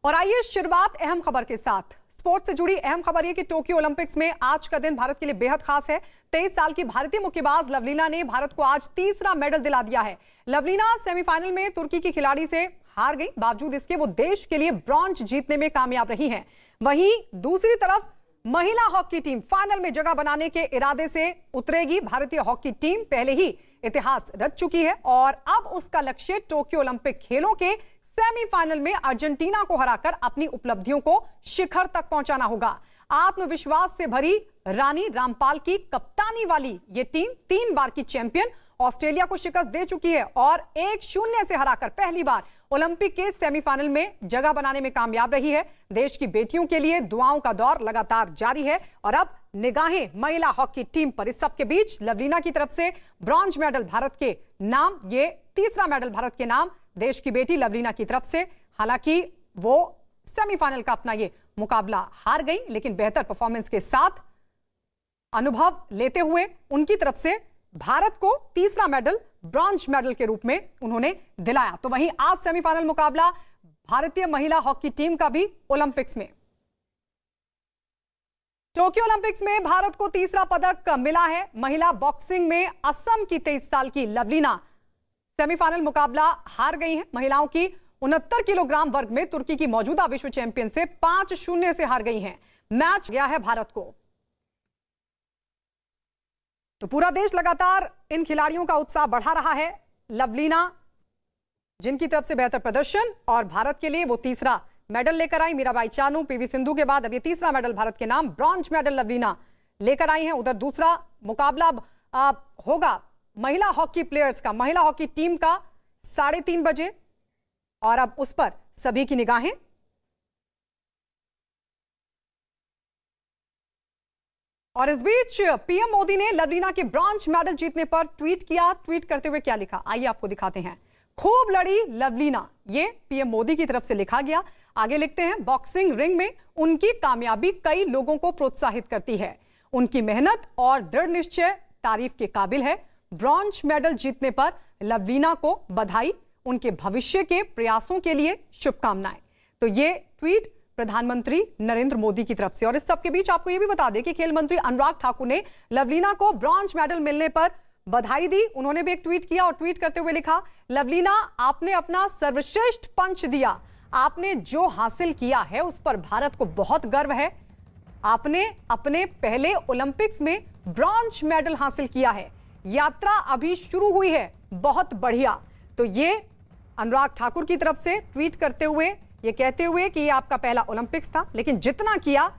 और आइए शुरुआत अहम खबर के साथ। स्पोर्ट्स से जुड़ी अहम खबर यह कि टोक्यो ओलंपिक्स में आज का दिन भारत के लिए बेहद खास है। 23 साल की भारतीय मुक्केबाज लवलीना ने भारत को आज तीसरा मेडल दिला दिया है। लवलीना सेमीफाइनल में तुर्की की खिलाड़ी से हार गई, बावजूद इसके वो देश के लिए ब्रॉन्ज जीतने में कामयाब रही हैं। वहीं दूसरी तरफ महिला हॉकी टीम फाइनल में जगह बनाने के इरादे से उतरेगी। भारतीय हॉकी टीम पहले ही इतिहास रच चुकी है और अब उसका लक्ष्य टोक्यो ओलंपिक खेलों के सेमीफाइनल में अर्जेंटीना को हराकर अपनी उपलब्धियों को शिखर तक पहुंचाना होगा। आत्मविश्वास से भरी रानी रामपाल की कप्तानी वाली ये टीम 3 बार की चैंपियन ऑस्ट्रेलिया को शिकस्त दे चुकी है और 1-0 से हराकर पहली बार ओलंपिक के सेमीफाइनल में जगह बनाने में कामयाब रही है। देश की बेटियों के लिए दुआओं का दौर लगातार जारी है और अब निगाहें महिला हॉकी टीम पर। इस सब के बीच लवलीना की तरफ से ब्रॉन्ज मेडल भारत के नाम, ये तीसरा मेडल भारत के नाम देश की बेटी लवलीना की तरफ से। हालांकि वो सेमीफाइनल का अपना ये मुकाबला हार गई, लेकिन बेहतर परफॉर्मेंस के साथ अनुभव लेते हुए उनकी तरफ से भारत को तीसरा मेडल ब्रॉन्ज मेडल के रूप में उन्होंने दिलाया। तो वहीं आज सेमीफाइनल मुकाबला भारतीय महिला हॉकी टीम का भी ओलंपिक्स में। टोक्यो ओलंपिक्स में भारत को तीसरा पदक मिला है। महिला बॉक्सिंग में असम की 23 साल की लवलीना सेमीफाइनल मुकाबला हार गई हैं। महिलाओं की 69 किलोग्राम वर्ग में तुर्की की मौजूदा विश्व चैंपियन से 5-0 से हार गई हैं। मैच गया है भारत को। तो पूरा देश लगातार इन खिलाड़ियों का उत्साह बढ़ा रहा है। लवलीना जिनकी तरफ से बेहतर प्रदर्शन और भारत के लिए वो तीसरा मेडल लेकर आई। मीराबाई चानू, पीवी सिंधु के बाद अब ये तीसरा मेडल भारत के नाम ब्रॉन्ज मेडल लवलीना लेकर आई हैं। उधर दूसरा मुकाबला होगा महिला हॉकी प्लेयर्स का, महिला हॉकी टीम का 3:30 बजे और अब उस पर सभी की निगाहें। और इस बीच पीएम मोदी ने लवलीना के ब्रॉन्ज मेडल जीतने पर ट्वीट किया। ट्वीट करते हुए क्या लिखा, आइए आपको दिखाते हैं। खूब लड़ी लवलीना, ये पीएम मोदी की तरफ से लिखा गया। आगे लिखते हैं, बॉक्सिंग रिंग में उनकी कामयाबी कई लोगों को प्रोत्साहित करती है। उनकी मेहनत और दृढ़ निश्चय तारीफ के काबिल है। ब्रॉन्ज मेडल जीतने पर लवलीना को बधाई, उनके भविष्य के प्रयासों के लिए शुभकामनाएं। तो ये ट्वीट प्रधानमंत्री नरेंद्र मोदी की तरफ से। और इस सब के बीच आपको यह भी बता दें कि खेल मंत्री अनुराग ठाकुर ने लवलीना को ब्रॉन्ज मेडल मिलने पर बधाई दी। उन्होंने भी एक ट्वीट किया और ट्वीट करते हुए लिखा, लवलीना आपने अपना सर्वश्रेष्ठ पंच दिया। आपने जो हासिल किया है उस पर भारत को बहुत गर्व है। आपने अपने पहले ओलंपिक्स में ब्रॉन्ज मेडल हासिल किया है। यात्रा अभी शुरू हुई है, बहुत बढ़िया। तो ये अनुराग ठाकुर की तरफ से ट्वीट करते हुए ये कहते हुए कि ये आपका पहला ओलंपिक्स था, लेकिन जितना किया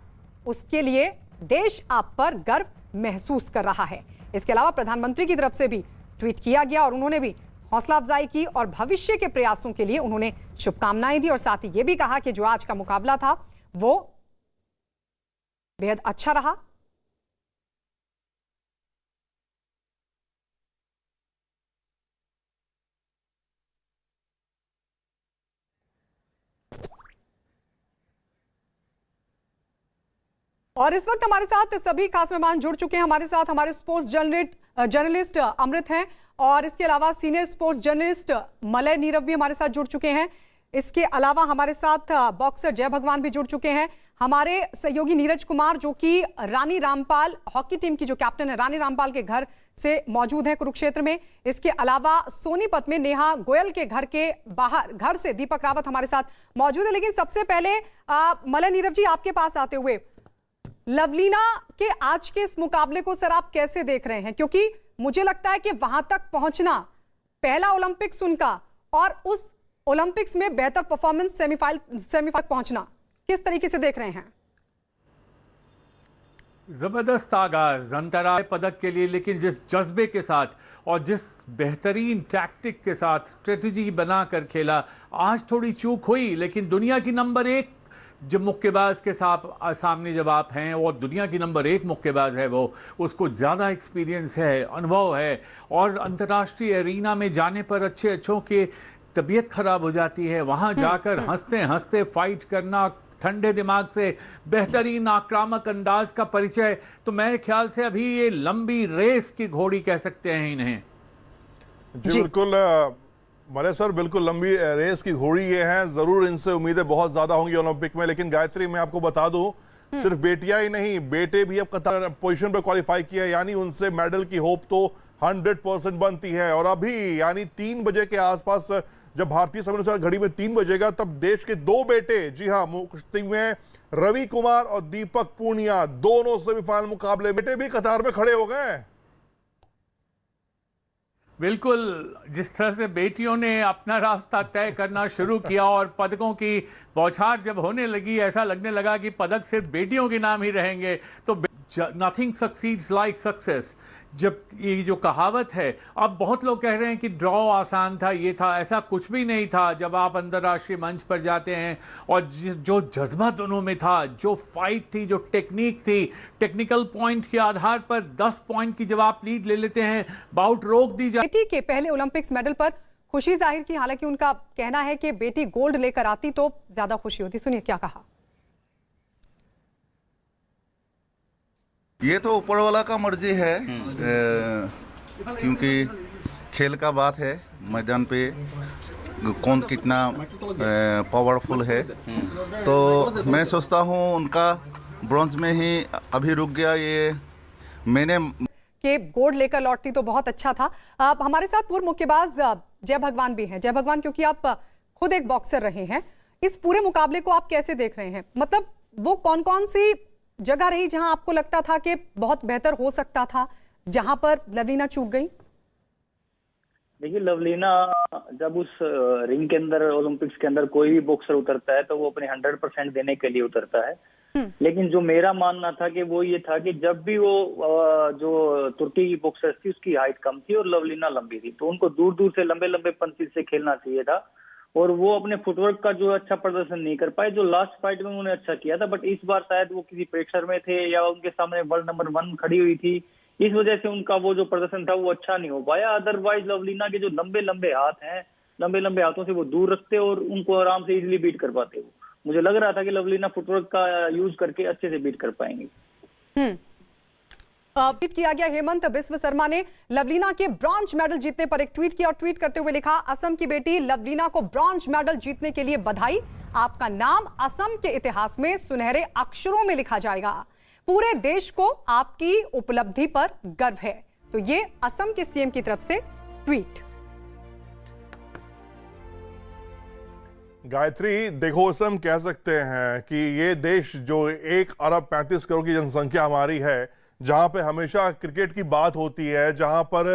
उसके लिए देश आप पर गर्व महसूस कर रहा है। इसके अलावा प्रधानमंत्री की तरफ से भी ट्वीट किया गया और उन्होंने भी हौसला अफजाई की और भविष्य के प्रयासों के लिए उन्होंने शुभकामनाएं दी और साथ ही ये भी कहा कि जो आज का मुकाबला था वो बेहद अच्छा रहा। और इस वक्त हमारे साथ सभी खास मेहमान जुड़ चुके हैं। हमारे साथ हमारे स्पोर्ट्स जर्नलिस्ट अमृत हैं और इसके अलावा senior sports journalist Malay Nirav भी हमारे साथ जुड़ चुके हैं। इसके अलावा हमारे साथ बॉक्सर जय भगवान भी जुड़ चुके हैं। हमारे सहयोगी नीरज कुमार जो कि रानी रामपाल हॉकी टीम की जो कैप्टन है, रानी रामपाल के घर से मौजूद है कुरुक्षेत्र में। इसके अलावा सोनीपत में नेहा गोयल के घर के बाहर घर से दीपक रावत हमारे साथ मौजूद है। लेकिन सबसे पहले मलय नीरव जी आपके पास आते हुए, लवलीना के आज के इस मुकाबले को सर आप कैसे देख रहे हैं? क्योंकि मुझे लगता है कि वहां तक पहुंचना, पहला ओलंपिक्स उनका और उस ओलंपिक्स में बेहतर परफॉर्मेंस सेमीफाइनल पहुंचना, किस तरीके से देख रहे हैं? जबरदस्त आगाज अंतर्राष्ट्रीय पदक के लिए, लेकिन जिस जज्बे के साथ और जिस बेहतरीन टैक्टिक के साथ स्ट्रेटेजी बनाकर खेला। आज थोड़ी चूक हुई, लेकिन दुनिया की नंबर 1 जब मुक्केबाज के सामने जब आप हैं और दुनिया की नंबर 1 मुक्केबाज है, वो उसको ज़्यादा एक्सपीरियंस है, अनुभव है और अंतर्राष्ट्रीय एरिना में जाने पर अच्छों की तबीयत खराब हो जाती है। वहां जाकर हंसते हंसते फाइट करना, ठंडे दिमाग से बेहतरीन आक्रामक अंदाज का परिचय, तो मेरे ख्याल से अभी ये लंबी रेस की घोड़ी कह सकते हैं इन्हें। जी बिल्कुल। मरे सर, बिल्कुल लंबी रेस की घोड़ी ये हैं, जरूर इनसे उम्मीदें बहुत ज्यादा होंगी ओलंपिक में। लेकिन गायत्री, मैं आपको बता दूं, सिर्फ बेटियां ही नहीं, बेटे भी अब कतार पोजीशन पर क्वालिफाई किया, यानी उनसे मेडल की होप तो 100% बनती है। और अभी यानी 3 बजे के आसपास, जब भारतीय समय अनुसार घड़ी में 3 बजेगा, तब देश के 2 बेटे, जी हाँ, कुश्ती में रवि कुमार और दीपक पूनिया, दोनों सेमीफाइनल मुकाबले बेटे भी कतार में खड़े हो गए। बिल्कुल, जिस तरह से बेटियों ने अपना रास्ता तय करना शुरू किया और पदकों की बौछार जब होने लगी, ऐसा लगने लगा कि पदक सिर्फ बेटियों के नाम ही रहेंगे। तो नथिंग सक्सीड्स लाइक सक्सेस, जब ये जो कहावत है, अब बहुत लोग कह रहे हैं कि ड्रॉ आसान था, ये था, ऐसा कुछ भी नहीं था। जब आप अंतर्राष्ट्रीय मंच पर जाते हैं और जो जज्बा दोनों में था, जो फाइट थी, जो टेक्निक थी, टेक्निकल पॉइंट के आधार पर 10 पॉइंट की जब आप लीड ले लेते हैं, बाउट रोक दी जाए। बेटी के पहले ओलंपिक्स मेडल पर खुशी जाहिर की, हालांकि उनका कहना है कि बेटी गोल्ड लेकर आती तो ज्यादा खुशी होती। सुनिए क्या कहा। ये तो ऊपर वाला का मर्जी है, क्योंकि खेल का बात है, मैदान पे कौन कितना पावरफुल है। तो मैं सोचता हूँ उनका ब्रॉन्ज में ही अभी रुक गया। ये मैंने कि गोल्ड लेकर लौटती तो बहुत अच्छा था। आप हमारे साथ पूर्व मुक्केबाज जय भगवान भी हैं। जय भगवान, क्योंकि आप खुद एक बॉक्सर रहे हैं, इस पूरे मुकाबले को आप कैसे देख रहे हैं? मतलब वो कौन कौन सी जगह रही जहां आपको लगता था कि बहुत बेहतर हो सकता था, जहां पर लवलीना चूक गई? देखिए, लवलीना जब उस रिंग के अंदर, ओलंपिक्स के अंदर कोई भी बॉक्सर उतरता है तो वो अपने 100% देने के लिए उतरता है। लेकिन जो मेरा मानना था कि वो ये था कि जब भी वो जो तुर्की की बॉक्सर थी उसकी हाइट कम थी और लवलीना लंबी थी, तो उनको दूर दूर से लंबे लंबे पंचिस से खेलना चाहिए था। और वो अपने फुटवर्क का जो अच्छा प्रदर्शन नहीं कर पाए, जो लास्ट फाइट में उन्होंने अच्छा किया था। बट इस बार शायद वो किसी प्रेशर में थे या उनके सामने वर्ल्ड नंबर 1 खड़ी हुई थी, इस वजह से उनका वो जो प्रदर्शन था वो अच्छा नहीं हो पाया। अदरवाइज लवलीना के जो लंबे लंबे हाथ हैं, लंबे लंबे हाथों से वो दूर रखते और उनको आराम से इजीली बीट कर पाते। वो मुझे लग रहा था कि लवलीना फुटवर्क का यूज करके अच्छे से बीट कर पाएंगे। ट्वीट किया गया। हेमंत बिस्व शर्मा ने लवलीना के ब्रॉन्ज मेडल जीतने पर एक ट्वीट किया और ट्वीट करते हुए लिखा, असम की बेटी लवलीना को ब्रॉन्ज मेडल जीतने के लिए बधाई। आपका नाम असम के इतिहास में सुनहरे अक्षरों में लिखा जाएगा। पूरे देश को आपकी उपलब्धि पर गर्व है। तो ये असम के सीएम की तरफ से ट्वीट। गायत्री, देखो, इसे हम कह सकते हैं कि ये देश जो 1 अरब 35 करोड़ की जनसंख्या हमारी है, जहां पे हमेशा क्रिकेट की बात होती है, जहां पर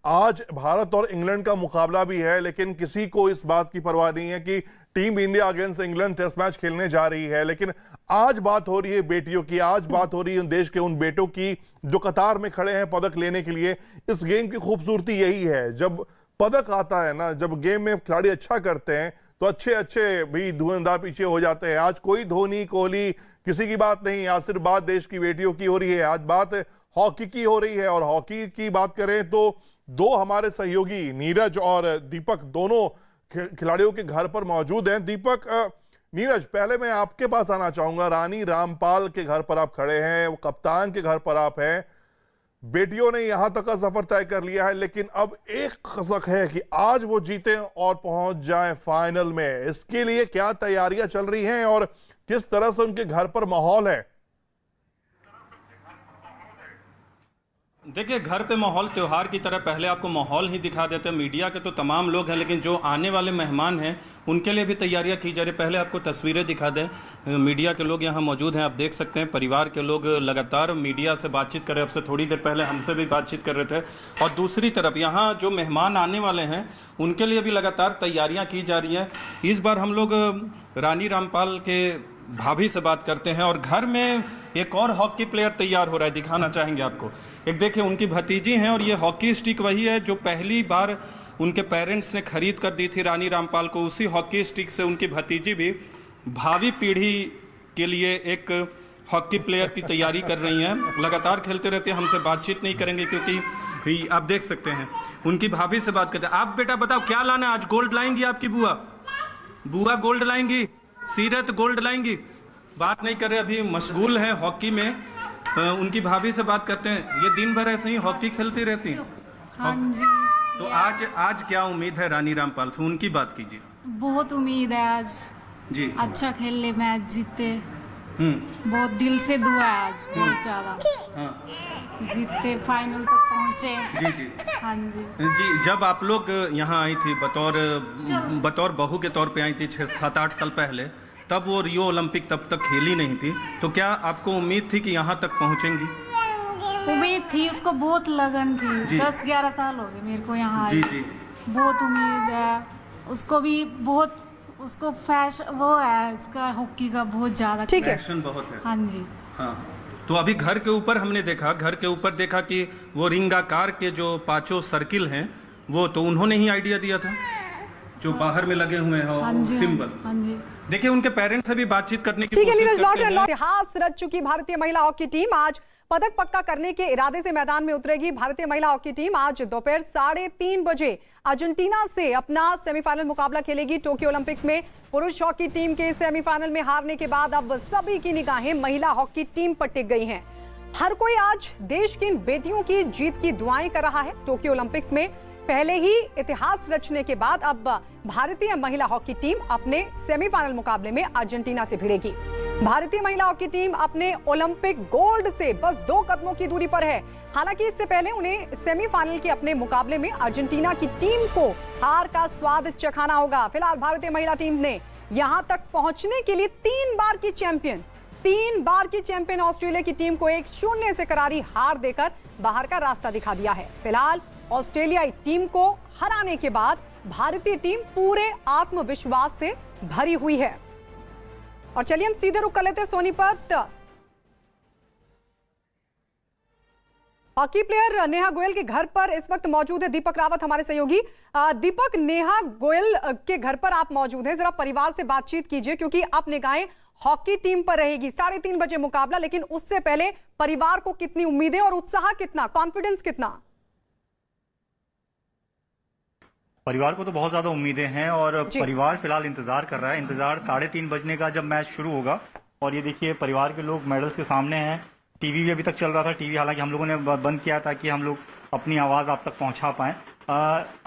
आज भारत और इंग्लैंड का मुकाबला भी है, लेकिन किसी को इस बात की परवाह नहीं है कि team India against England test match खेलने जा रही है। लेकिन आज बात हो रही है बेटियों की, आज बात हो रही है देश के उन बेटों की जो कतार में खड़े हैं पदक लेने के लिए। इस गेम की खूबसूरती यही है, जब पदक आता है ना, जब गेम में खिलाड़ी अच्छा करते हैं तो अच्छे अच्छे भी धुआंधार पीछे हो जाते हैं। आज कोई धोनी, कोहली, किसी की बात नहीं, आज सिर्फ बात देश की बेटियों की हो रही है। आज बात हॉकी की हो रही है, और हॉकी की बात करें तो 2 हमारे सहयोगी नीरज और दीपक दोनों खिलाड़ियों के घर पर मौजूद हैं। दीपक, नीरज, पहले मैं आपके पास आना चाहूंगा। रानी रामपाल के घर पर आप खड़े हैं, वो कप्तान के घर पर आप हैं। बेटियों ने यहां तक का सफर तय कर लिया है, लेकिन अब एक कसक है कि आज वो जीते और पहुंच जाएं फाइनल में। इसके लिए क्या तैयारियां चल रही हैं और किस तरह से उनके घर पर माहौल है? देखिए, घर पे माहौल त्यौहार की तरह पहले आपको माहौल ही दिखा देते हैं। मीडिया के तो तमाम लोग हैं, लेकिन जो आने वाले मेहमान हैं उनके लिए भी तैयारियां की जा रही। पहले आपको तस्वीरें दिखा दें, मीडिया के लोग यहाँ मौजूद हैं, आप देख सकते हैं। परिवार के लोग लगातार मीडिया से बातचीत कर रहे हैं, अब से थोड़ी देर पहले हमसे भी बातचीत कर रहे थे। और दूसरी तरफ यहाँ जो मेहमान आने वाले हैं उनके लिए भी लगातार तैयारियाँ की जा रही हैं। इस बार हम लोग रानी रामपाल के भाभी से बात करते हैं, और घर में एक और हॉकी प्लेयर तैयार हो रहा है, दिखाना चाहेंगे आपको। एक देखिए, उनकी भतीजी हैं, और ये हॉकी स्टिक वही है जो पहली बार उनके पेरेंट्स ने खरीद कर दी थी रानी रामपाल को। उसी हॉकी स्टिक से उनकी भतीजी भी भावी पीढ़ी के लिए एक हॉकी प्लेयर की तैयारी कर रही हैं। लगातार खेलते रहते हैं, हमसे बातचीत नहीं करेंगे क्योंकि आप देख सकते हैं उनकी भाभी से बात करते हैं। आप बेटा बताओ क्या लाना है आज? गोल्ड लाएंगी आपकी बुआ? बुआ गोल्ड लाएंगी? सीरत गोल्ड लाएंगी? बात नहीं कर रहे, अभी मशगूल हैं हॉकी में। उनकी भाभी से बात करते हैं। ये दिन भर ऐसे ही हॉकी खेलती रहती हैं? हाँ जी। तो आज क्या उम्मीद है रानी रामपाल से, उनकी बात कीजिए। बहुत उम्मीद है आज जी अच्छा खेल ले, मैच जीते। हम्म बहुत दिल से दुआ है आज, बहुत ज्यादा हाँ जीते, फाइनल तक पहुंचे। जी जी हाँ जी। जी, जब आप लोग यहाँ आई थी बतौर बहू के तौर पे आई थी 6-7-8 साल पहले, तब वो रियो ओलंपिक तब तक खेली नहीं थी, तो क्या आपको उम्मीद थी कि यहाँ तक पहुँचेंगी? उम्मीद थी, उसको बहुत लगन जी। थी। 10-11 साल हो गए मेरे को यहाँ जी आए। जी बहुत उम्मीद है उसको भी, बहुत उसको फैशन वो है इसका हॉकी का बहुत ज्यादा। ठीक है। पैशन बहुत है। हाँ जी। हाँ, तो अभी घर के ऊपर हमने देखा, देखा कि वो रिंगाकार के जो 5 सर्किल हैं, वो तो उन्होंने ही आइडिया दिया था, जो बाहर में लगे हुए हैं हाँ जी। सिंबल। हाँ जी। देखिए, उनके पेरेंट्स से भी बातचीत करने की ठीक है कोशिश नीरज, करते हैं। इतिहास रच चुकी भारतीय महिला हॉकी टीम आज पदक पक्का करने के इरादे से मैदान में उतरेगी। भारतीय महिला हॉकी टीम आज दोपहर 3:30 बजे अर्जेंटीना से अपना सेमीफाइनल मुकाबला खेलेगी। टोक्यो ओलंपिक्स में पुरुष हॉकी टीम के सेमीफाइनल में हारने के बाद अब सभी की निगाहें महिला हॉकी टीम पर टिक गई हैं। हर कोई आज देश की इन बेटियों की जीत की दुआएं कर रहा है। टोक्यो ओलंपिक्स में पहले ही इतिहास रचने के बाद अब भारतीय महिला हॉकी टीम अपने सेमीफाइनल मुकाबले में अर्जेंटीना से भिड़ेगी। भारतीय महिला हॉकी टीम अपने ओलंपिक गोल्ड से बस 2 कदमों की दूरी पर है। हालांकि इससे पहले उन्हें सेमीफाइनल के अपने मुकाबले में अर्जेंटीना की टीम को हार का स्वाद चखाना होगा। फिलहाल भारतीय महिला टीम ने यहां तक पहुंचने के लिए 3 बार की चैंपियन ऑस्ट्रेलिया की टीम को 1-0 से करारी हार देकर बाहर का रास्ता दिखा दिया है। फिलहाल ऑस्ट्रेलियाई टीम को हराने के बाद भारतीय टीम पूरे आत्मविश्वास से भरी हुई है। और चलिए हम सीधे रुक कर लेते हैं सोनीपत। हॉकी प्लेयर नेहा गोयल के घर पर इस वक्त मौजूद है दीपक रावत, हमारे सहयोगी। दीपक, नेहा गोयल के घर पर आप मौजूद हैं, जरा परिवार से बातचीत कीजिए, क्योंकि आप निगाहें हॉकी टीम पर रहेगी। 3:30 बजे मुकाबला, लेकिन उससे पहले परिवार को कितनी उम्मीदें और उत्साह कितना, कॉन्फिडेंस कितना? परिवार को तो बहुत ज्यादा उम्मीदें हैं और परिवार फिलहाल इंतजार कर रहा है। इंतजार 3:30 बजने का, जब मैच शुरू होगा। और ये देखिए, परिवार के लोग मेडल्स के सामने हैं। टीवी भी अभी तक चल रहा था। टीवी हालांकि हम लोगों ने बंद किया ताकि हम लोग अपनी आवाज आप तक पहुंचा पाएं।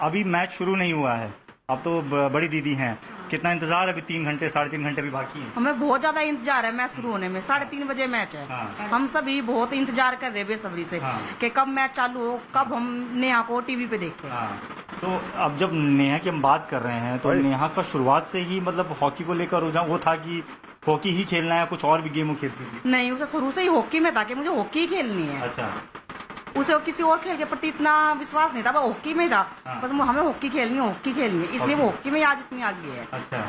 अभी मैच शुरू नहीं हुआ है। अब तो बड़ी दीदी हैं, कितना इंतजार? अभी 3 घंटे 3.5 घंटे भी बाकी है। हमें बहुत ज्यादा इंतजार है मैच शुरू होने में। 3:30 बजे मैच है। हाँ। हम सभी बहुत इंतजार कर रहे हैं बेसब्री से कि कब मैच चालू हो, कब हम नेहा को टीवी पे देखें। हाँ। तो अब जब नेहा की हम बात कर रहे हैं, तो नेहा का शुरुआत से ही मतलब हॉकी को लेकर रुझान वो था कि हॉकी ही खेलना है, कुछ और भी गेम खेलती थी? नहीं, उसे शुरू से ही हॉकी में था कि मुझे हॉकी ही खेलनी है। अच्छा। उसे किसी और खेल के प्रति इतना विश्वास नहीं था, वो हॉकी में था। हाँ। बस हमें हॉकी खेलनी है, इसलिए वो हॉकी में आज इतनी आगे है। अच्छा,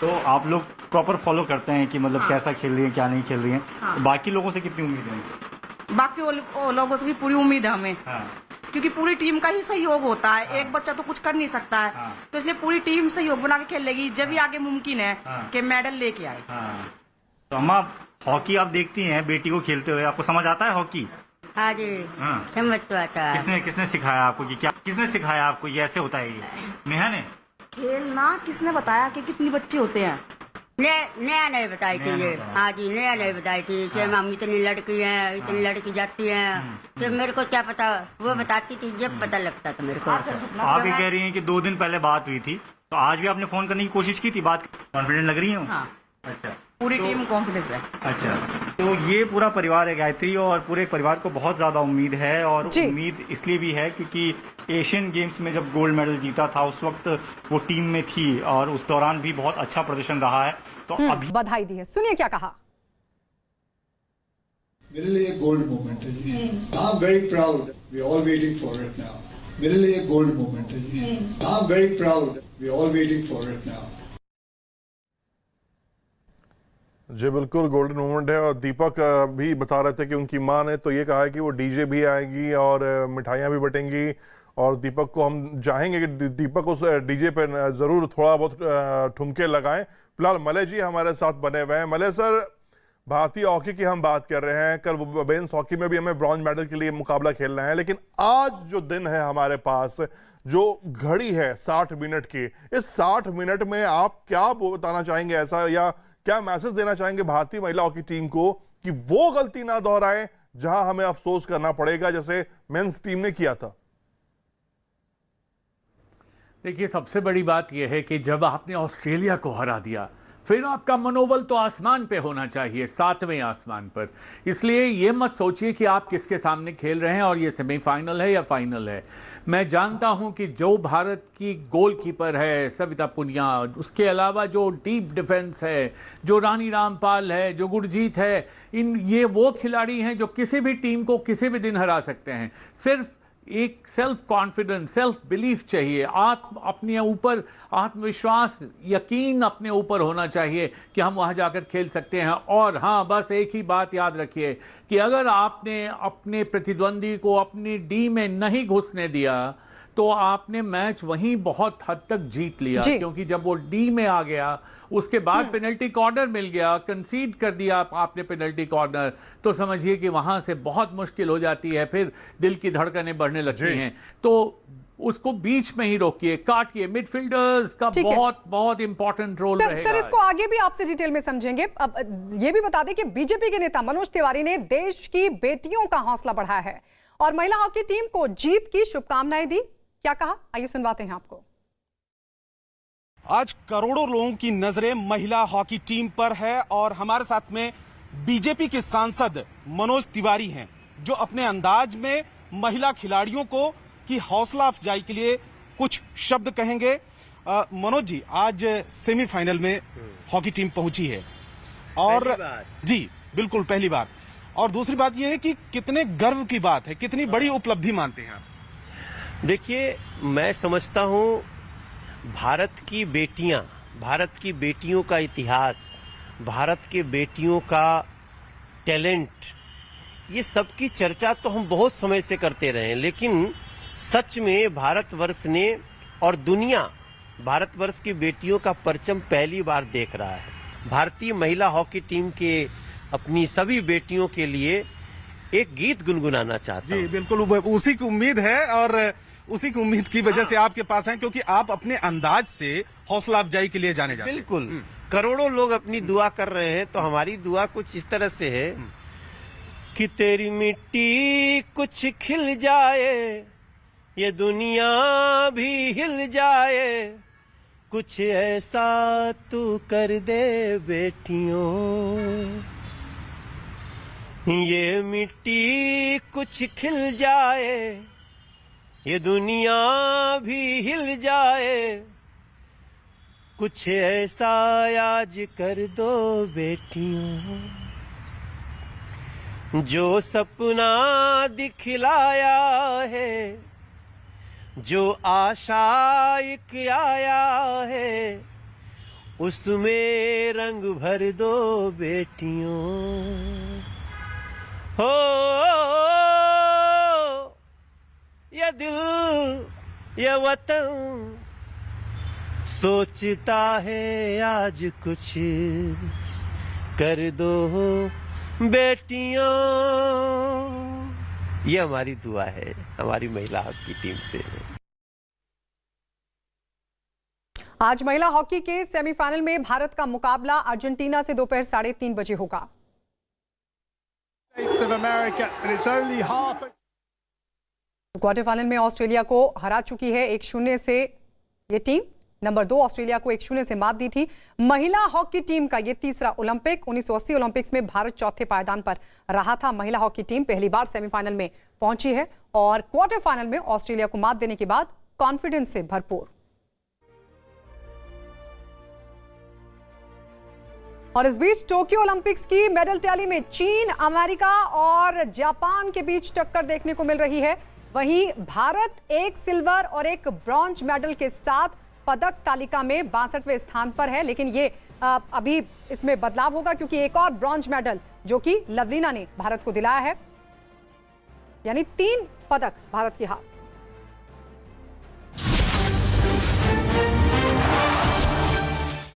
तो आप लोग प्रॉपर फॉलो करते हैं कि मतलब कैसा खेल रही है, क्या नहीं खेल रही है? हाँ। बाकी लोगों से कितनी उम्मीद है? बाकी वो लोगों से भी पूरी उम्मीद है हमें। हाँ। क्योंकि पूरी टीम का ही सहयोग होता है। एक बच्चा तो कुछ कर नहीं सकता है। हाँ। तो इसलिए पूरी टीम सहयोग बना के खेलेगी, जब भी आगे मुमकिन है कि मेडल लेके आए। हाँ। तो अम्मा, हॉकी आप देखती हैं बेटी को खेलते हुए, आपको समझ आता है हॉकी? हाँ जी। हाँ। समझ तो आता है। किसने सिखाया आपको कि क्या, किसने सिखाया आपको ये ऐसे होता है? ये नेहा ने? खेलना किसने बताया कि कितनी बच्चे होते हैं? नया नहीं बताई थी ये। हाँ जी, नया नहीं बताई थी कि हम इतनी लड़की हैं, इतनी लड़की जाती हैं। तो मेरे को क्या पता, वो बताती थी जब पता लगता था मेरे को। आप ये कह रही हैं कि 2 दिन पहले बात हुई थी, तो आज भी आपने फोन करने की कोशिश की थी? बात कॉन्फिडेंट लग रही है? हाँ। अच्छा, पूरी टीम कॉन्फिडेंस है। अच्छा। तो ये पूरा परिवार है गायत्री, और पूरे परिवार को बहुत ज्यादा उम्मीद है। और उम्मीद इसलिए भी है क्योंकि एशियन गेम्स में जब गोल्ड मेडल जीता था, उस वक्त वो टीम में थी और उस दौरान भी बहुत अच्छा प्रदर्शन रहा है। तो अभी बधाई दी है, सुनिए क्या कहा। मेरे लिए गोल्ड मोमेंट है जी। I am very proud, we all waiting for it now. मेरे लिए गोल्ड मोमेंट है जी। I am very proud, we all waiting for it now. जी बिल्कुल, गोल्डन मोमेंट है। और दीपक भी बता रहे थे कि उनकी मां ने तो ये कहा है कि वो डीजे भी आएगी और मिठाइयाँ भी बटेंगी। और दीपक को हम चाहेंगे कि दीपक उस डीजे पे ज़रूर थोड़ा बहुत ठुमके लगाएं। फिलहाल मलय जी हमारे साथ बने हुए हैं। मलय सर, भारतीय हॉकी की हम बात कर रहे हैं, कल वुमेन्स हॉकी में भी हमें ब्रॉन्ज मेडल के लिए मुकाबला खेलना है, लेकिन आज जो दिन है हमारे पास, जो घड़ी है 60 मिनट की, इस 60 मिनट में आप क्या बताना चाहेंगे ऐसा, या क्या मैसेज देना चाहेंगे भारतीय महिला हॉकी टीम को कि वो गलती ना दोहराएं जहां हमें अफसोस करना पड़ेगा जैसे मेंस टीम ने किया था? देखिए, सबसे बड़ी बात यह है कि जब आपने ऑस्ट्रेलिया को हरा दिया, फिर आपका मनोबल तो आसमान पे होना चाहिए, 7वें आसमान पर। इसलिए ये मत सोचिए कि आप किसके सामने खेल रहे हैं और ये सेमीफाइनल है या फाइनल है। मैं जानता हूं कि जो भारत की गोलकीपर है सविता पुनिया, उसके अलावा जो डीप डिफेंस है, जो रानी रामपाल है, जो गुरजीत है, ये वो खिलाड़ी हैं जो किसी भी टीम को किसी भी दिन हरा सकते हैं। सिर्फ एक सेल्फ कॉन्फिडेंस, सेल्फ बिलीफ चाहिए, अपने ऊपर आत्मविश्वास, यकीन अपने ऊपर होना चाहिए कि हम वहां जाकर खेल सकते हैं। और हाँ, बस एक ही बात याद रखिए कि अगर आपने अपने प्रतिद्वंदी को अपनी डी में नहीं घुसने दिया तो आपने मैच वहीं बहुत हद तक जीत लिया, क्योंकि जब वो डी में आ गया उसके बाद पेनल्टी कॉर्नर मिल गया, कंसीड कर दिया आपने पेनल्टी कॉर्नर, तो समझिए कि वहां से बहुत मुश्किल हो जाती है, फिर दिल की धड़कनें बढ़ने लगती हैं। तो उसको बीच में ही रोकिए, काटिए। मिडफील्डर्स का बहुत बहुत इंपॉर्टेंट रोल रहेगा। सर, इसको आगे भी आपसे डिटेल में समझेंगे। अब ये भी बता दें कि बीजेपी के नेता मनोज तिवारी ने देश की बेटियों का हौसला बढ़ाया है और महिला हॉकी टीम को जीत की शुभकामनाएं दी। क्या कहा, आइए सुनवाते हैं आपको। आज करोड़ों लोगों की नजरें महिला हॉकी टीम पर है और हमारे साथ में बीजेपी के सांसद मनोज तिवारी हैं, जो अपने अंदाज में महिला खिलाड़ियों को की हौसला अफजाई के लिए कुछ शब्द कहेंगे। मनोज जी, आज सेमीफाइनल में हॉकी टीम पहुंची है और जी बिल्कुल पहली बार, और दूसरी बात यह है कि कितने गर्व की बात है, कितनी बड़ी उपलब्धि मानते हैं आप? देखिए, मैं समझता हूं भारत की बेटियों का इतिहास, भारत के बेटियों का टैलेंट, ये सब की चर्चा तो हम बहुत समय से करते रहे हैं, लेकिन सच में भारतवर्ष ने और दुनिया भारतवर्ष की बेटियों का परचम पहली बार देख रहा है। भारतीय महिला हॉकी टीम के अपनी सभी बेटियों के लिए एक गीत गुनगुनाना चाहता हूं। जी बिल्कुल, उसी की उम्मीद है और उसी की उम्मीद की वजह से आपके पास हैं, क्योंकि आप अपने अंदाज से हौसला अफजाई के लिए जाने जाते हैं। बिल्कुल, करोड़ों लोग अपनी दुआ कर रहे हैं, तो हमारी दुआ कुछ इस तरह से है कि तेरी मिट्टी कुछ खिल जाए, ये दुनिया भी हिल जाए, कुछ ऐसा तू कर दे बेटियों, ये मिट्टी कुछ खिल जाए, ये दुनिया भी हिल जाए, कुछ ऐसा आज कर दो बेटियों, जो सपना दिखलाया है, जो आशा एक आया है, उसमें रंग भर दो बेटियों। हो ये दिल ये वतन सोचता है आज कुछ कर दो बेटियों। ये हमारी दुआ है हमारी महिला हॉकी टीम से। आज महिला हॉकी के सेमीफाइनल में भारत का मुकाबला अर्जेंटीना से दोपहर 3:30 बजे होगा। क्वार्टर फाइनल में ऑस्ट्रेलिया को हरा चुकी है 1-0 से ये टीम। नंबर 2 ऑस्ट्रेलिया को 1-0 से मात दी थी। महिला हॉकी टीम का ये तीसरा ओलंपिक। 1980 ओलंपिक्स में भारत चौथे पायदान पर रहा था। महिला हॉकी टीम पहली बार सेमीफाइनल में पहुंची है और क्वार्टर फाइनल में ऑस्ट्रेलिया को मात देने के बाद कॉन्फिडेंस से भरपूर। और इस बीच टोक्यो ओलंपिक्स की मेडल टैली में चीन, अमेरिका और जापान के बीच टक्कर देखने को मिल रही है। वहीं भारत 1 सिल्वर और 1 ब्रॉन्ज मेडल के साथ पदक तालिका में 62वें स्थान पर है। लेकिन ये अभी इसमें बदलाव होगा क्योंकि एक और ब्रॉन्ज मेडल जो कि लवलीना ने भारत को दिलाया है, यानी 3 पदक भारत के हाथ।